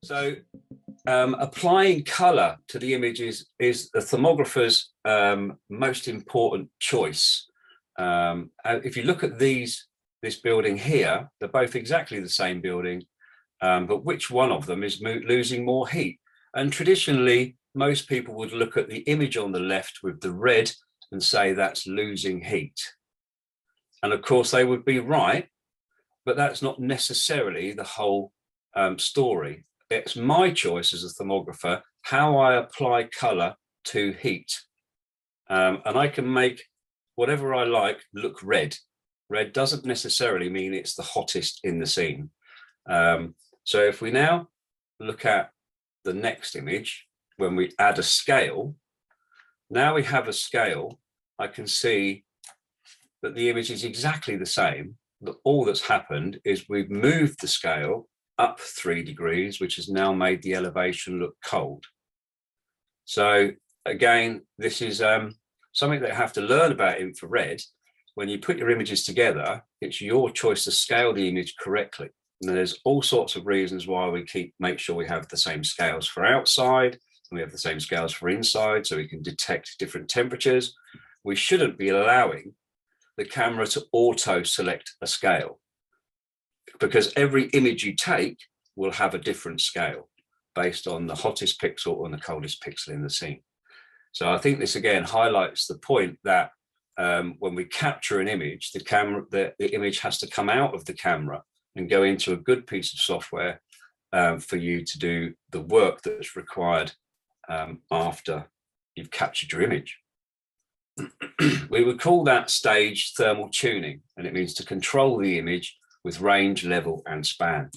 So applying colour to the image is the thermographer's most important choice. If you look at this building here, they're both exactly the same building, but which one of them is losing more heat? And traditionally, most people would look at the image on the left with the red and say that's losing heat. And of course, they would be right, but that's not necessarily the whole story. It's my choice as a thermographer how I apply colour to heat. And I can make whatever I like look red. Red doesn't necessarily mean it's the hottest in the scene. So if we now look at the next image, when we add a scale, now we have a scale, I can see that the image is exactly the same. That all that's happened is we've moved the scale up 3 degrees, which has now made the elevation look cold. So again, this is something that you have to learn about infrared. When you put your images together, it's your choice to scale the image correctly. And there's all sorts of reasons why we make sure we have the same scales for outside, and we have the same scales for inside, so we can detect different temperatures. We shouldn't be allowing the camera to auto-select a scale, because every image you take will have a different scale based on the hottest pixel and the coldest pixel in the scene. So I think this again highlights the point that when we capture an image, the image has to come out of the camera and go into a good piece of software for you to do the work that's required after you've captured your image. We would call that stage thermal tuning, and it means to control the image with range, level, and span.